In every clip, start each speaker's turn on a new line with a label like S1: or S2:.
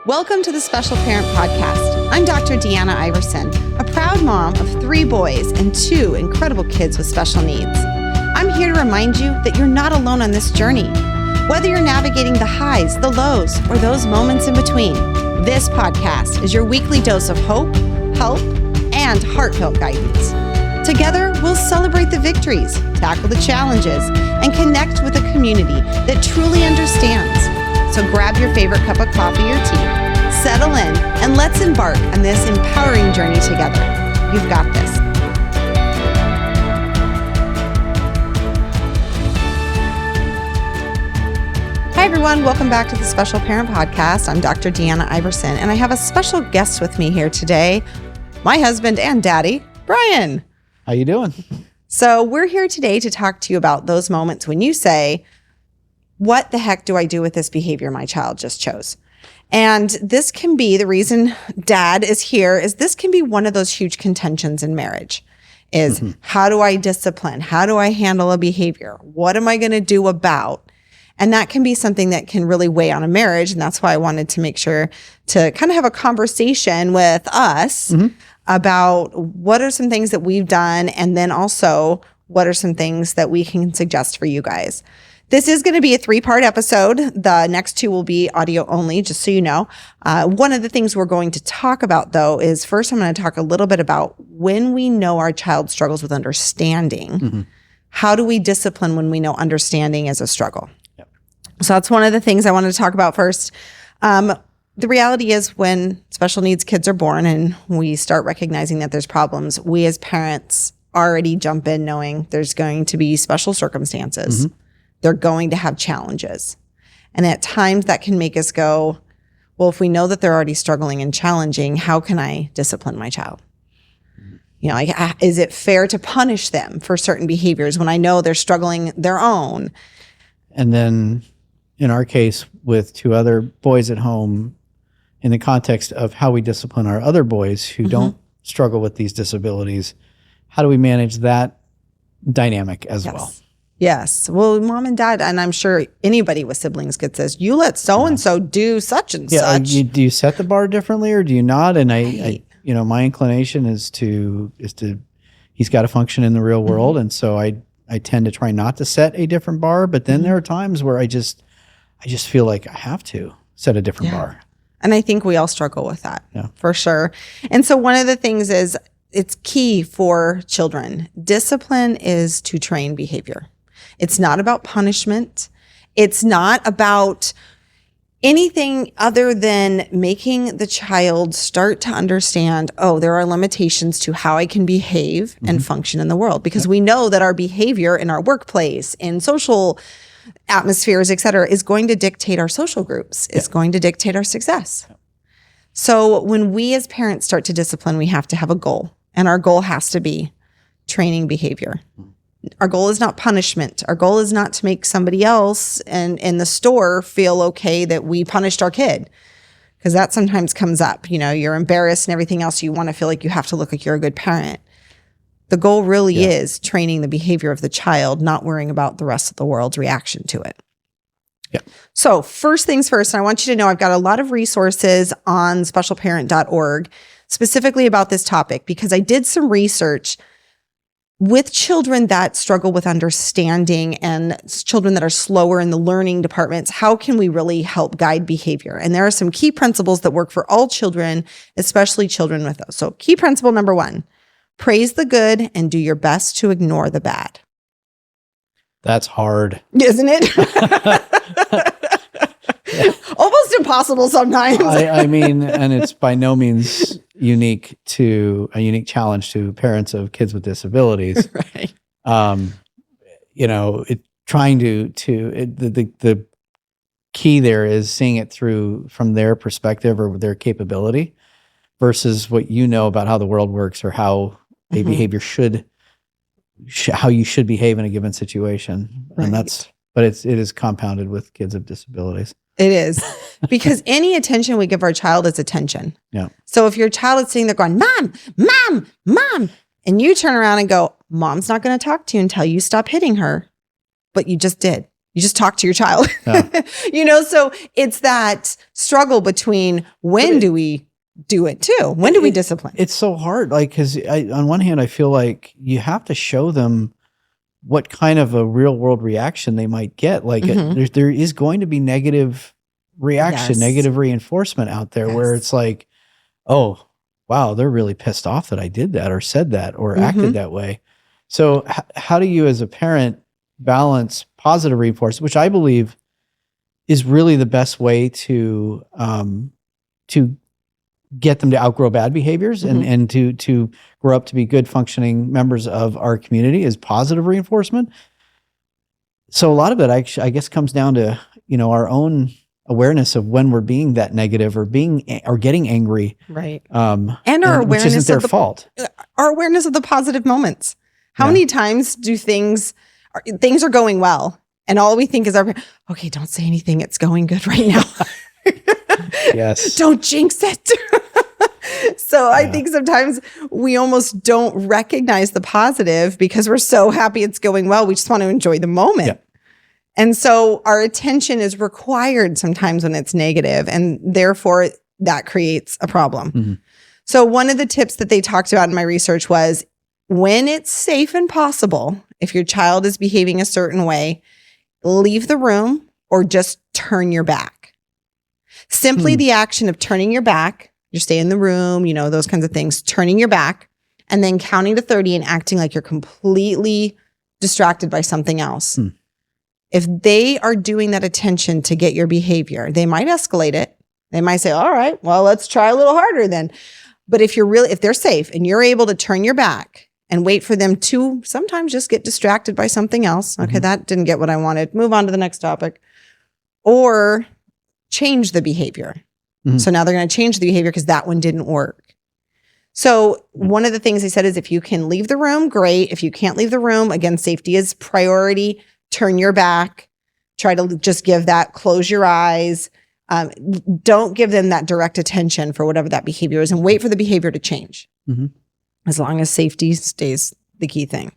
S1: Welcome to the Special Parent Podcast. I'm Dr. Deanna Iverson, a proud mom of 3 boys and 2 incredible kids with special needs. I'm here to remind you that you're not alone on this journey. Whether you're navigating the highs, the lows, or those moments in between, this podcast is your weekly dose of hope, help, and heartfelt guidance. Together, we'll celebrate the victories, tackle the challenges, and connect with a community that truly understands. So grab your favorite cup of coffee or tea, settle in, and let's embark on this empowering journey together. You've got this. Hi, everyone. Welcome back to the Special Parent Podcast. I'm Dr. Deanna Iverson, and I have a special guest with me here today, my husband and daddy, Brian.
S2: How you doing?
S1: So we're here today to talk to you about those moments when you say, what the heck do I do with this behavior my child just chose? And this can be the reason Dad is here is this can be one of those huge contentions in marriage is how do I discipline? How do I handle a behavior? What am I going to do about? And that can be something that can really weigh on a marriage. And that's why I wanted to make sure to kind of have a conversation with us about what are some things that we've done. And then also what are some things that we can suggest for you guys. This is going to be a 3-part episode. The next 2 will be audio only, just so you know. One of the things we're going to talk about, though, is first I'm going to talk a little bit about when we know our child struggles with understanding. How do we discipline when we know understanding is a struggle? Yep. So that's one of the things I wanted to talk about first. The reality is when special needs kids are born and we start recognizing that there's problems, we as parents already jump in knowing there's going to be special circumstances. They're going to have challenges. And at times that can make us go, well, if we know that they're already struggling and challenging, how can I discipline my child? You know, like, is it fair to punish them for certain behaviors when I know they're struggling their own?
S2: And then in our case with 2 other boys at home, in the context of how we discipline our other boys who don't struggle with these disabilities, how do we manage that dynamic as well?
S1: Yes. Well, mom and dad, and I'm sure anybody with siblings gets this, you let so-and-so do such and such.
S2: Do you set the bar differently or do you not? And I you know, my inclination is to, he's got to function in the real world. And so I tend to try not to set a different bar, but then there are times where I just feel like I have to set a different bar.
S1: And I think we all struggle with that for sure. And so one of the things is it's key for children. Discipline is to train behavior. It's not about punishment. It's not about anything other than making the child start to understand, oh, there are limitations to how I can behave and function in the world. Because we know that our behavior in our workplace, in social atmospheres, et cetera, is going to dictate our social groups. It's going to dictate our success. So when we as parents start to discipline, we have to have a goal. And our goal has to be training behavior. Our goal is not punishment. Our goal is not to make somebody else in the store feel okay that we punished our kid. Because that sometimes comes up. You know, you're embarrassed and everything else. You want to feel like you have to look like you're a good parent. The goal really is training the behavior of the child, not worrying about the rest of the world's reaction to it. So first things first, and I want you to know I've got a lot of resources on specialparent.org specifically about this topic because I did some research with children that struggle with understanding and children that are slower in the learning departments. How can we really help guide behavior? And there are some key principles that work for all children, especially children with those. So key principle number 1, praise the good and do your best to ignore the bad.
S2: That's hard.
S1: Isn't it? Almost impossible sometimes.
S2: I mean, and it's by no means a unique challenge to parents of kids with disabilities.
S1: Right.
S2: You know, the key there is seeing it from their perspective or their capability versus what you know about how the world works or how a behavior how you should behave in a given situation.
S1: Right.
S2: And but it is compounded with kids of disabilities.
S1: It is because any attention we give our child is attention.
S2: Yeah.
S1: So if your child is sitting there going, mom, mom, mom, and you turn around and go, mom's not going to talk to you until you stop hitting her, but you just did. You just talk to your child.
S2: Yeah.
S1: So it's that struggle between when do we do it too? When do we discipline?
S2: It's so hard. Like, cause on one hand, I feel like you have to show them what kind of a real world reaction they might get. Like there is going to be negative reaction, negative reinforcement out there where it's like, oh, wow, they're really pissed off that I did that or said that or acted that way. So how do you as a parent balance positive reinforcement, which I believe is really the best way to get them to outgrow bad behaviors and to grow up to be good functioning members of our community is positive reinforcement. So a lot of it, I guess, comes down to, our own awareness of when we're being that negative or getting angry.
S1: Right. And our awareness,
S2: which isn't their fault.
S1: Our awareness of the positive moments. How many times do things are going well and all we think is okay, don't say anything. It's going good right now.
S2: Yes.
S1: Don't jinx it. So I think sometimes we almost don't recognize the positive because we're so happy it's going well. We just want to enjoy the moment. Yeah. And so our attention is required sometimes when it's negative, and therefore that creates a problem. So one of the tips that they talked about in my research was when it's safe and possible, if your child is behaving a certain way, leave the room or just turn your back. Simply the action of turning your back, you stay in the room, those kinds of things, turning your back and then counting to 30 and acting like you're completely distracted by something else. If they are doing that attention to get your behavior, they might escalate it. They might say, all right, well, let's try a little harder then. But if they're safe and you're able to turn your back and wait for them to sometimes just get distracted by something else. Okay, that didn't get what I wanted. Move on to the next topic. Or change the behavior. So now they're going to change the behavior because that one didn't work. So one of the things they said is if you can leave the room, great. If you can't leave the room, again, safety is priority. Turn your back. Try to just give that, close your eyes. Don't give them that direct attention for whatever that behavior is and wait for the behavior to change. As long as safety stays the key thing.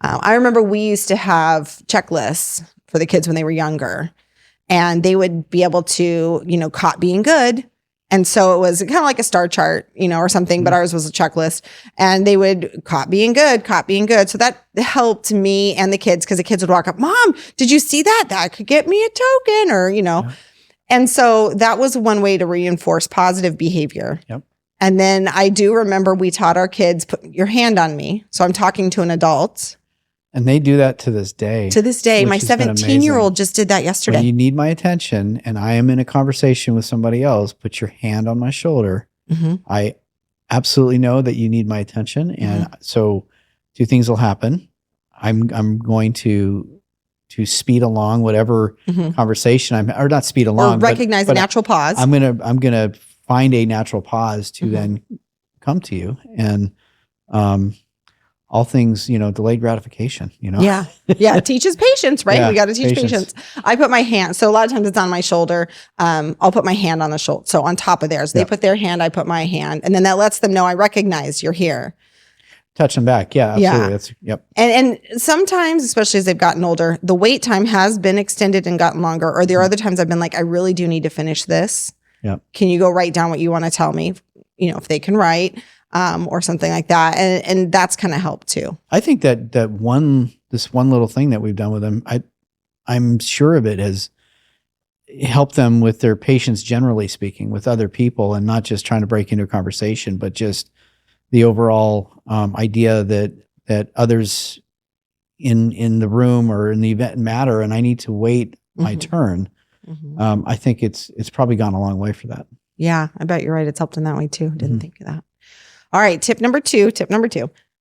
S1: I remember we used to have checklists for the kids when they were younger, and they would be able to, caught being good. And so it was kind of like a star chart, or something, but ours was a checklist, and they would caught being good. So that helped me and the kids because the kids would walk up, Mom, did you see that? That could get me a token or, And so that was one way to reinforce positive behavior.
S2: Yep.
S1: And then I do remember we taught our kids, put your hand on me. So I'm talking to an adult.
S2: And they do that to this day.
S1: To this day. My 17-year-old just did that yesterday.
S2: When you need my attention and I am in a conversation with somebody else, put your hand on my shoulder. I absolutely know that you need my attention. And so two things will happen. I'm going to speed along whatever conversation or not speed along.
S1: Or recognize a natural pause.
S2: I'm gonna find a natural pause to then come to you. And all things, delayed gratification, Yeah.
S1: Yeah. Teaches patience, right? We got to teach patience. I put my hand. So a lot of times it's on my shoulder. I'll put my hand on the shoulder. So on top of theirs, they put their hand, I put my hand. And then that lets them know I recognize you're here.
S2: Touch them back. Yeah, absolutely.
S1: Yeah. And sometimes, especially as they've gotten older, the wait time has been extended and gotten longer. Or there are other times I've been like, I really do need to finish this.
S2: Yep.
S1: Can you go write down what you want to tell me? If they can write. Or something like that. And that's kind of helped too.
S2: I think that this one little thing that we've done with them, I'm sure of it has helped them with their patience, generally speaking, with other people, and not just trying to break into a conversation, but just the overall idea that others in the room or in the event matter, and I need to wait my turn. I think it's probably gone a long way for that.
S1: Yeah, I bet you're right. It's helped in that way too. Didn't think of that. All right. Tip number two,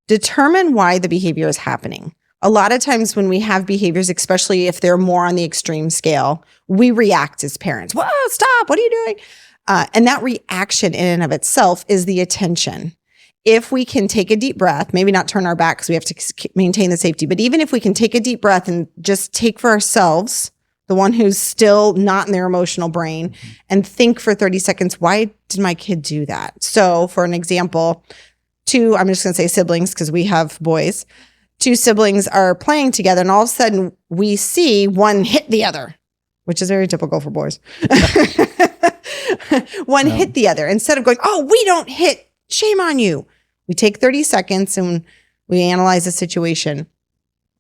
S1: determine why the behavior is happening. A lot of times when we have behaviors, especially if they're more on the extreme scale, we react as parents. Whoa, stop. What are you doing? And that reaction in and of itself is the attention. If we can take a deep breath, maybe not turn our back because we have to maintain the safety, but even if we can take a deep breath and just take for ourselves, the one who's still not in their emotional brain, and think for 30 seconds, why did my kid do that? So for an example, I'm just going to say siblings because we have boys. two siblings are playing together and all of a sudden we see one hit the other, which is very typical for boys. One hit the other. Instead of going, oh, we don't hit, shame on you. We take 30 seconds and we analyze the situation.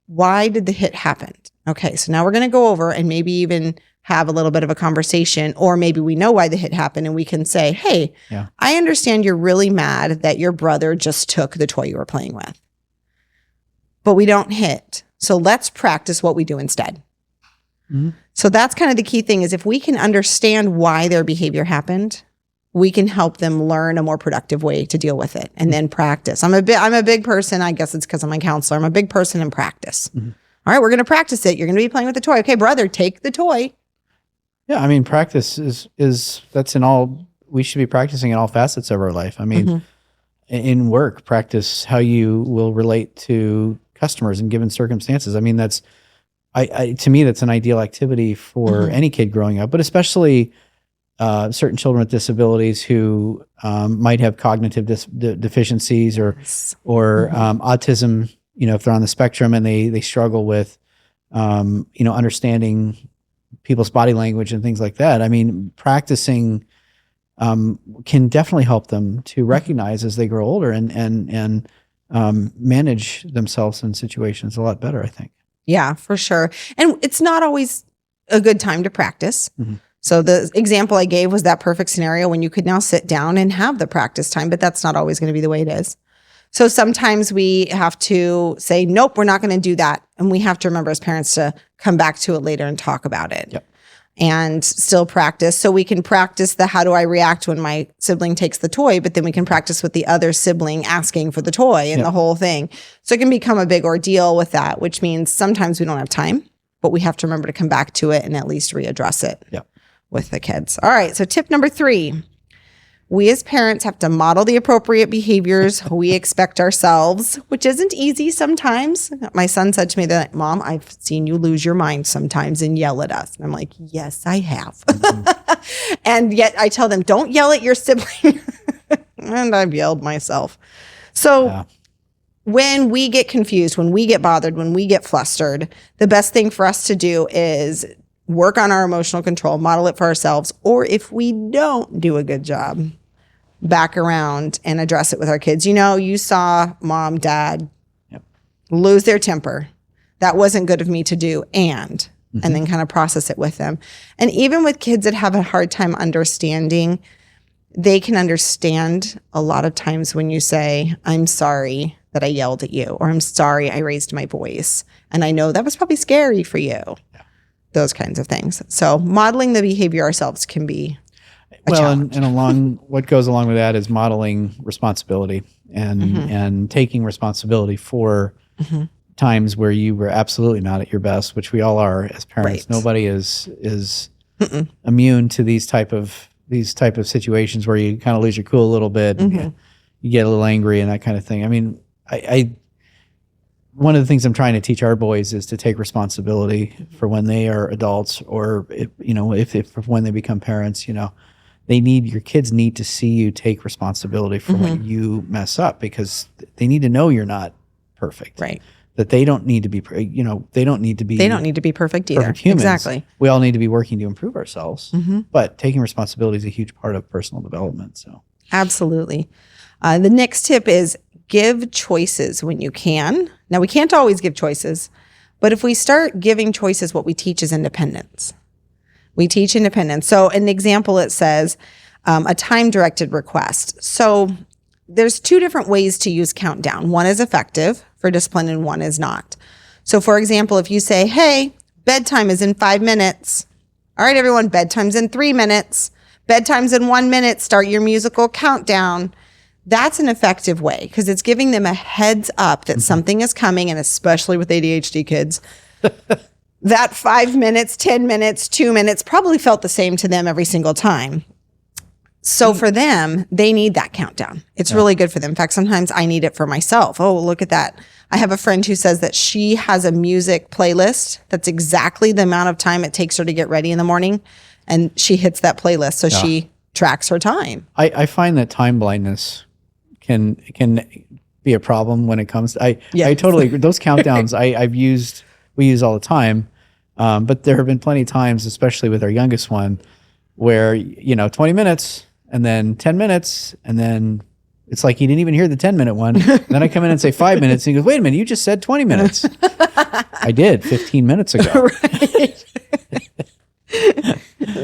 S1: Why did the hit happen? Okay, so now we're going to go over and maybe even have a little bit of a conversation, or maybe we know why the hit happened and we can say, hey, I understand you're really mad that your brother just took the toy you were playing with, but we don't hit. So let's practice what we do instead. Mm-hmm. So that's kind of the key thing, is if we can understand why their behavior happened, we can help them learn a more productive way to deal with it and then practice. I'm a big person. I guess it's because I'm a counselor. I'm a big person in practice. Mm-hmm. All right, we're going to practice it. You're going to be playing with the toy. Okay, brother, take the toy.
S2: Yeah, I mean, practice is that's in all, we should be practicing in all facets of our life. I mean, in work, practice how you will relate to customers in given circumstances. I mean, that's, to me, that's an ideal activity for any kid growing up, but especially certain children with disabilities who might have cognitive deficiencies or autism, if they're on the spectrum and they struggle with, understanding people's body language and things like that. I mean, practicing can definitely help them to recognize as they grow older and manage themselves in situations a lot better, I think.
S1: Yeah, for sure. And it's not always a good time to practice. Mm-hmm. So the example I gave was that perfect scenario when you could now sit down and have the practice time, but that's not always going to be the way it is. So sometimes we have to say, nope, we're not going to do that. And we have to remember as parents to come back to it later and talk about it. Yep. And still practice. So we can practice the how do I react when my sibling takes the toy, but then we can practice with the other sibling asking for the toy and the whole thing. So it can become a big ordeal with that, which means sometimes we don't have time, but we have to remember to come back to it and at least readdress it with the kids. All right. So tip number 3. We as parents have to model the appropriate behaviors we expect ourselves, which isn't easy sometimes. My son said to me that, Mom, I've seen you lose your mind sometimes and yell at us. And I'm like, yes, I have. Mm-hmm. And yet I tell them, don't yell at your sibling. And I've yelled myself. So when we get confused, when we get bothered, when we get flustered, the best thing for us to do is work on our emotional control, model it for ourselves, or if we don't do a good job, back around and address it with our kids. You saw mom, dad lose their temper. That wasn't good of me to do, and then kind of process it with them. And even with kids that have a hard time understanding, they can understand a lot of times when you say, I'm sorry that I yelled at you, or I'm sorry I raised my voice. And I know that was probably scary for you. Those kinds of things. So modeling the behavior ourselves can be a challenge.
S2: And what goes along with that is modeling responsibility and taking responsibility for times where you were absolutely not at your best, which we all are as parents. Right. Nobody is immune to these type of situations where you kind of lose your cool a little bit, and you get a little angry and that kind of thing. I mean, I one of the things I'm trying to teach our boys is to take responsibility for when they are adults, or if when they become parents. Your kids need to see you take responsibility for when you mess up, because they need to know you're not perfect.
S1: Right.
S2: That they don't need to be. They don't need to be
S1: perfect either.
S2: Perfect humans.
S1: Exactly.
S2: We all need to be working to improve ourselves. But taking responsibility is a huge part of personal development. So
S1: absolutely. The next tip is give choices when you can. Now, we can't always give choices, but if we start giving choices, what we teach is independence. We teach independence. So an example, it says a time-directed request. So there's 2 different ways to use countdown. One is effective for discipline and one is not. So for example, if you say, hey, bedtime is in 5 minutes. All right, everyone, bedtime's in 3 minutes. Bedtime's in 1 minute. Start your musical countdown. That's an effective way because it's giving them a heads up that something is coming, and especially with ADHD kids, that 5 minutes, 10 minutes, 2 minutes probably felt the same to them every single time. So for them, they need that countdown. It's really good for them. In fact, sometimes I need it for myself. Oh, look at that. I have a friend who says that she has a music playlist that's exactly the amount of time it takes her to get ready in the morning, and she hits that playlist. So she tracks her time.
S2: I find that time blindness can be a problem when it comes to, I
S1: Yes.
S2: totally agree. Those countdowns we use all the time. But there have been plenty of times, especially with our youngest one, where, 20 minutes and then 10 minutes. And then it's like he didn't even hear the 10-minute one. And then I come in and say 5 minutes. And he goes, wait a minute, you just said 20 minutes. I did 15 minutes ago.
S1: Right.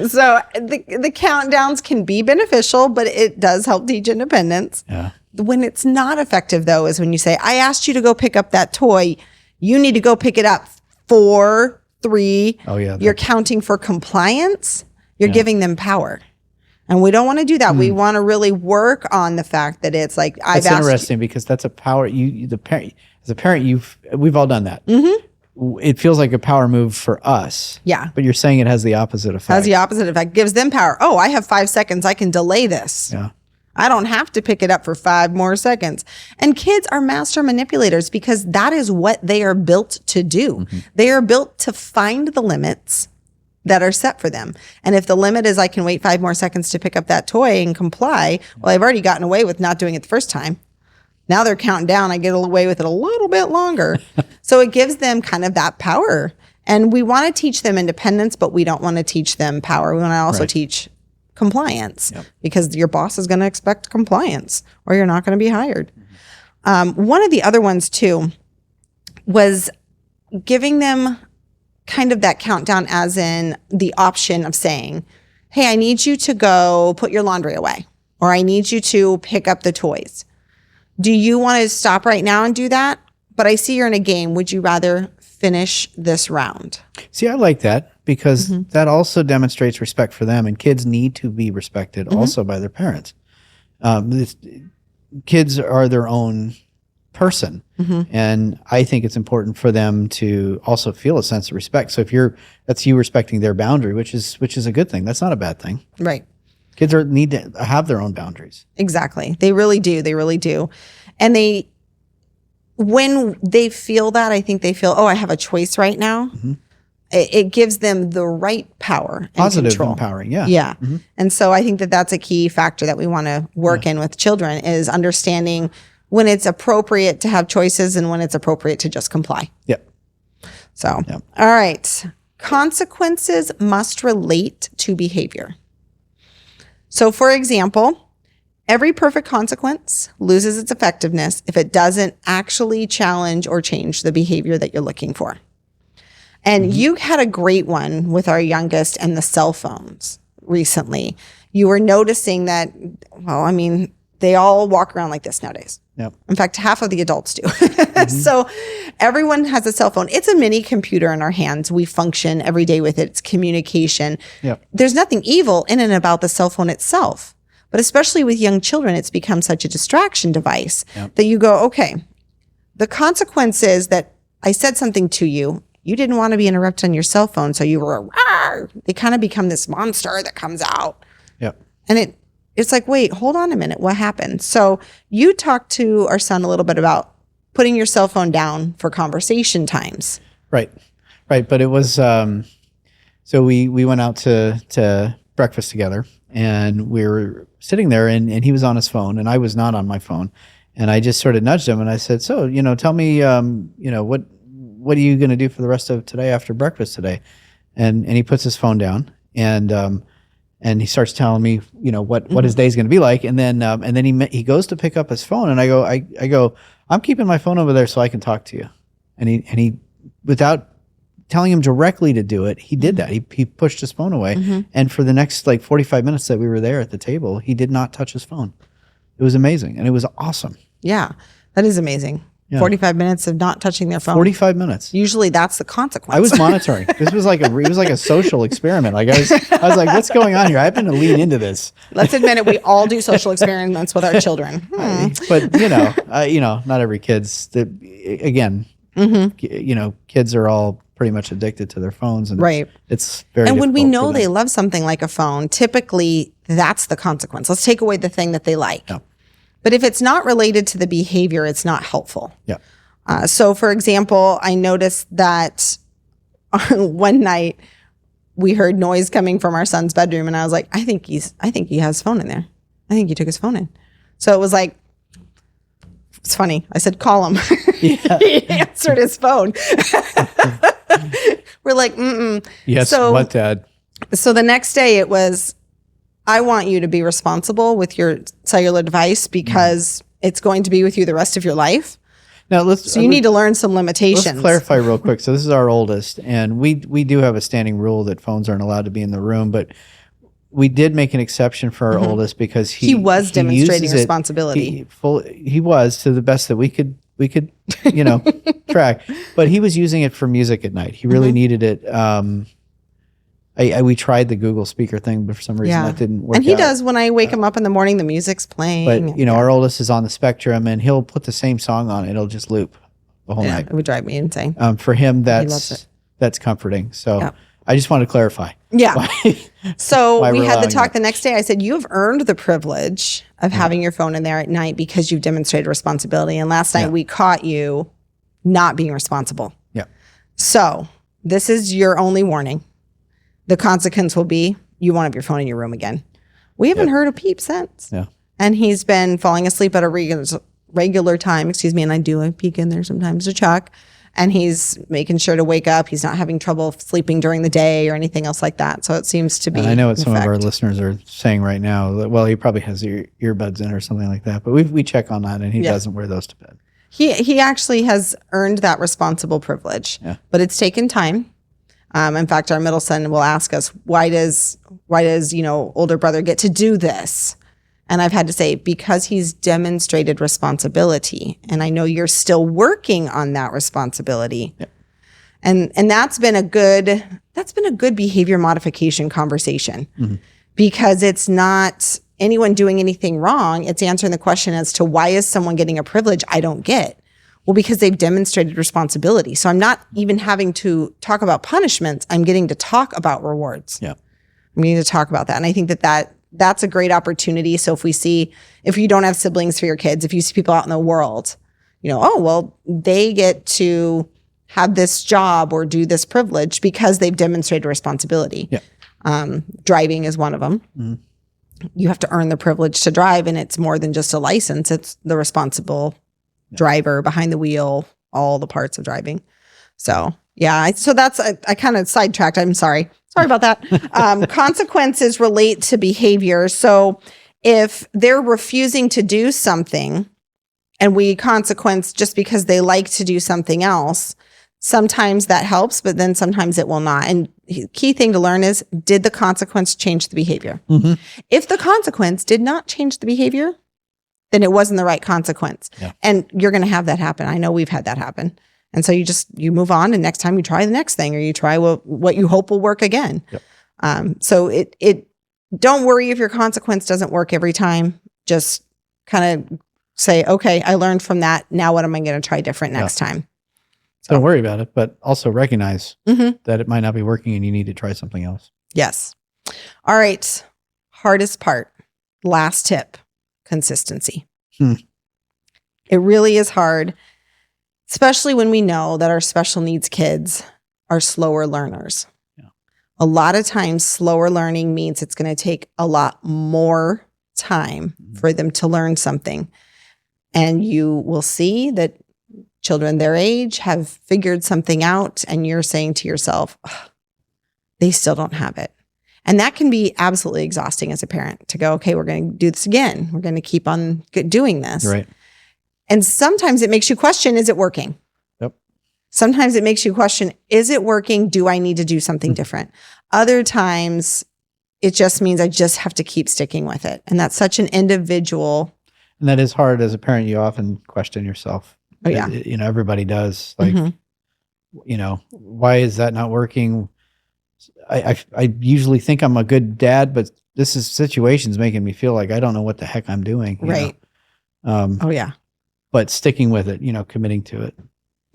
S1: So the countdowns can be beneficial, but it does help teach independence.
S2: Yeah.
S1: When it's not effective, though, is when you say, I asked you to go pick up that toy. You need to go pick it up. 4, 3.
S2: Oh, yeah.
S1: You're counting for compliance. You're giving them power. And we don't want to do that. We want to really work on the fact that it's like,
S2: That's interesting because that's a power. The parent, as a parent, we've all done that. Mm-hmm. It feels like a power move for us.
S1: Yeah.
S2: But you're saying it has the opposite effect.
S1: Has the opposite effect. Gives them power. Oh, I have 5 seconds. I can delay this.
S2: Yeah.
S1: I don't have to pick it up for 5 more seconds. And kids are master manipulators because that is what they are built to do. Mm-hmm. They are built to find the limits that are set for them. And if the limit is I can wait 5 more seconds to pick up that toy and comply, well, I've already gotten away with not doing it the first time. Now they're counting down. I get away with it a little bit longer. So it gives them kind of that power. And we want to teach them independence, but we don't want to teach them power. We want to also teach compliance because your boss is going to expect compliance or you're not going to be hired. One of the other ones too was giving them kind of that countdown as in the option of saying, hey, I need you to go put your laundry away, or I need you to pick up the toys. Do you want to stop right now and do that? But I see you're in a game. Would you rather finish this round?
S2: See, I like that because that also demonstrates respect for them, and kids need to be respected also by their parents. Kids are their own person. And I think it's important for them to also feel a sense of respect. So if that's you respecting their boundary, which is a good thing. That's not a bad thing.
S1: Right.
S2: Kids need to have their own boundaries.
S1: Exactly. They really do. They really do. And when they feel that, I think they feel, oh, I have a choice right now. It gives them the right power and
S2: Positive
S1: control.
S2: empowering. Yeah.
S1: Yeah. And so I think that that's a key factor that we want to work in with children is understanding when it's appropriate to have choices and when it's appropriate to just comply.
S2: Yep.
S1: So, all right. Consequences must relate to behavior. So, for example, every perfect consequence loses its effectiveness if it doesn't actually challenge or change the behavior that you're looking for. And you had a great one with our youngest and the cell phones recently. You were noticing that, well, I mean, they all walk around like this nowadays.
S2: Yep.
S1: In fact, half of the adults do. So everyone has a cell phone. It's a mini computer in our hands. We function every day with it. It's communication.
S2: Yep.
S1: There's nothing evil in and about the cell phone itself. But especially with young children, it's become such a distraction device that you go, okay, the consequence is that I said something to you. You didn't want to be interrupted on your cell phone. So you were, rawr. They kind of become this monster that comes out.
S2: Yep.
S1: And it's like, wait, hold on a minute. What happened? So you talked to our son a little bit about putting your cell phone down for conversation times.
S2: Right. But it was, so we went out to breakfast together and we were sitting there and he was on his phone and I was not on my phone. And I just sort of nudged him and I said, so, tell me, what are you going to do for the rest of today after breakfast today? And he puts his phone down and he starts telling me, what his day's going to be like. And then he goes to pick up his phone and I go, I'm keeping my phone over there so I can talk to you. And he without telling him directly to do it, he did that. He pushed his phone away. And for the next 45 minutes that we were there at the table, he did not touch his phone. It was amazing. And it was awesome.
S1: Yeah, that is amazing. Yeah. 45 minutes of not touching their phone.
S2: 45 minutes.
S1: Usually that's the consequence.
S2: I was monitoring. This was it was like a social experiment. I was like, what's going on here? I happen to lean into this.
S1: Let's admit it. We all do social experiments with our children.
S2: But not every kid's kids are all pretty much addicted to their phones and it's very
S1: And when we know they love something like a phone, typically that's the consequence. Let's take away the thing that they like.
S2: Yeah.
S1: But if it's not related to the behavior, it's not helpful.
S2: Yeah.
S1: So, for example, I noticed that one night we heard noise coming from our son's bedroom, and I was like, I think he has his phone in there. I think he took his phone in. So it was like It's funny. I said, call him.
S2: Yeah.
S1: He answered his phone. We're like,
S2: Yes,
S1: So-
S2: what, Dad?
S1: So the next day it was, I want you to be responsible with your cellular device because it's going to be with you the rest of your life.
S2: Now
S1: So you need to learn some limitations.
S2: Let's clarify real quick. So this is our oldest, and we do have a standing rule that phones aren't allowed to be in the room, but we did make an exception for our oldest because
S1: He was demonstrating
S2: uses it-
S1: responsibility.
S2: He was, to the best that we could track, but he was using it for music at night. He really needed it. We tried the Google speaker thing, but for some reason that didn't work.
S1: And he
S2: out.
S1: does, when I wake him up in the morning, the music's playing.
S2: But our oldest is on the spectrum, and he'll put the same song on. It'll just loop the whole night.
S1: It would drive me insane.
S2: For him,
S1: loves it.
S2: that's comforting. So I just wanted to clarify.
S1: Yeah. So
S2: why
S1: we
S2: we're
S1: had the
S2: allowing
S1: talk
S2: it.
S1: the next day. I said, you have earned the privilege of having your phone in there at night because you've demonstrated responsibility. And last night we caught you not being responsible.
S2: Yeah.
S1: So this is your only warning. The consequence will be you won't have your phone in your room again. We haven't heard a peep since.
S2: Yeah.
S1: And he's been falling asleep at a regular time, and I do peek in there sometimes to check. And he's making sure to wake up. He's not having trouble sleeping during the day or anything else like that. So it seems to be.
S2: And I know what some of our
S1: effect.
S2: listeners are saying right now. That, well, he probably has earbuds in or something like that. But we check on that, and he doesn't wear those to bed.
S1: He actually has earned that responsible privilege.
S2: Yeah.
S1: But it's taken time. In fact, our middle son will ask us, why does older brother get to do this? And I've had to say, because he's demonstrated responsibility. And I know you're still working on that responsibility.
S2: Yep.
S1: And that's been a good behavior modification conversation because it's not anyone doing anything wrong. It's answering the question as to why is someone getting a privilege I don't get? Well, because they've demonstrated responsibility. So I'm not even having to talk about punishments. I'm getting to talk about rewards.
S2: Yeah.
S1: I'm getting to talk about that. And I think that's a great opportunity. So if you don't have siblings for your kids, if you see people out in the world, they get to have this job or do this privilege because they've demonstrated responsibility.
S2: Yeah.
S1: Driving is one of them.
S2: Mm-hmm.
S1: You have to earn the privilege to drive, and it's more than just a license. It's the responsible driver behind the wheel, all the parts of driving. So that's I kind of sidetracked. I'm sorry about that. Consequences relate to behavior. So if they're refusing to do something and we consequence just because they like to do something else, sometimes that helps, but then sometimes it will not. And key thing to learn is, did the consequence change the behavior?
S2: Mm-hmm.
S1: If the consequence did not change the behavior, then it wasn't the right consequence.
S2: Yeah.
S1: And you're going to have that happen. I know we've had that happen. And so you move on, and next time you try the next thing, or you try what you hope will work again.
S2: Yep.
S1: So it don't worry if your consequence doesn't work every time. Just kind of say, okay, I learned from that. Now what am I going to try different next time?
S2: Don't worry about it, but also recognize
S1: Mm-hmm.
S2: that it might not be working and you need to try something else.
S1: Yes. All right. Hardest part. Last tip. Consistency. It really is hard, especially when we know that our special needs kids are slower learners.
S2: Yeah.
S1: A lot of times, slower learning means it's going to take a lot more time for them to learn something. And you will see that children their age have figured something out, and you're saying to yourself, they still don't have it. And that can be absolutely exhausting as a parent to go, okay, we're going to do this again. We're going to keep on doing this.
S2: Right.
S1: And sometimes it makes you question, is it working?
S2: Yep.
S1: Sometimes it makes you question, is it working? Do I need to do something different? Other times it just means I just have to keep sticking with it. And that's such an individual.
S2: And that is hard as a parent. You often question yourself.
S1: Oh, yeah.
S2: Everybody does. Like, why is that not working? I usually think I'm a good dad, but this situation's making me feel like I don't know what the heck I'm doing.
S1: Right. Oh yeah.
S2: But sticking with it, committing to it.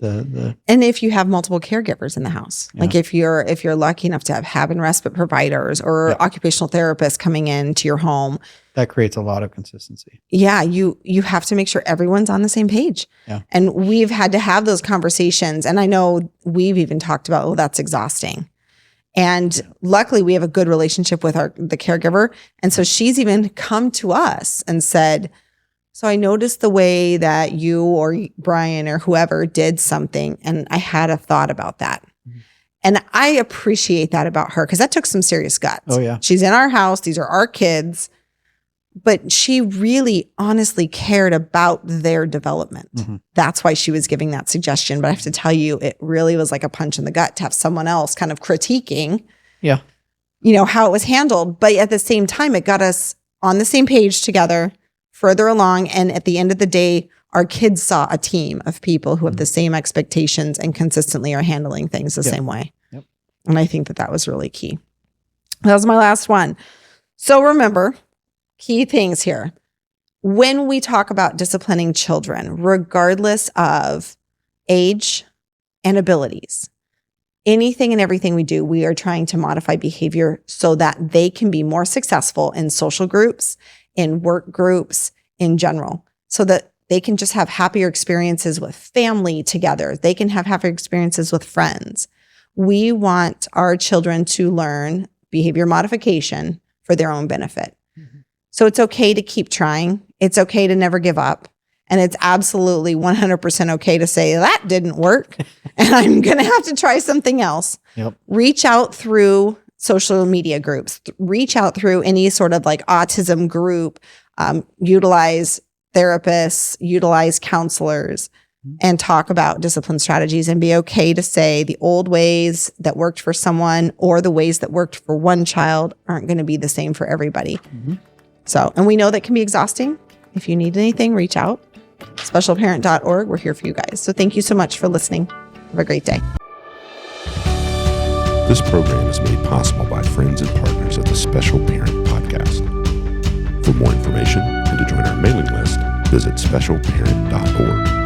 S1: And if you have multiple caregivers in the house, like if you're lucky enough to have and respite providers or occupational therapists coming into your home,
S2: that creates a lot of consistency.
S1: Yeah, you have to make sure everyone's on the same page.
S2: Yeah.
S1: And we've had to have those conversations. And I know we've even talked about, oh, that's exhausting. And luckily we have a good relationship with the caregiver. And so she's even come to us and said, So I noticed the way that you or Brian or whoever did something, and I had a thought about that. And I appreciate that about her because that took some serious guts.
S2: Oh, yeah.
S1: She's in our house. These are our kids. But she really honestly cared about their development.
S2: Mm-hmm.
S1: That's why she was giving that suggestion. But I have to tell you, it really was like a punch in the gut to have someone else kind of critiquing, how it was handled. But at the same time, it got us on the same page together, further along. And at the end of the day, our kids saw a team of people who have the same expectations and consistently are handling things the same way.
S2: Yep.
S1: And I think that was really key. That was my last one. So remember, key things here. When we talk about disciplining children, regardless of age and abilities, anything and everything we do, we are trying to modify behavior so that they can be more successful in social groups, in work groups, in general, so that they can just have happier experiences with family together. They can have happier experiences with friends. We want our children to learn behavior modification for their own benefit. So it's okay to keep trying. It's okay to never give up. And it's absolutely 100% okay to say that didn't work and I'm going to have to try something else.
S2: Yep.
S1: Reach out through social media groups, reach out through any sort of like autism group, utilize therapists, utilize counselors, and talk about discipline strategies and be okay to say the old ways that worked for someone or the ways that worked for one child aren't going to be the same for everybody.
S2: Mm-hmm.
S1: So, and we know that can be exhausting. If you need anything, reach out. Specialparent.org. We're here for you guys. So thank you so much for listening. Have a great day.
S3: This program is made possible by friends and partners at the Special Parent Podcast. For more information and to join our mailing list, visit specialparent.org.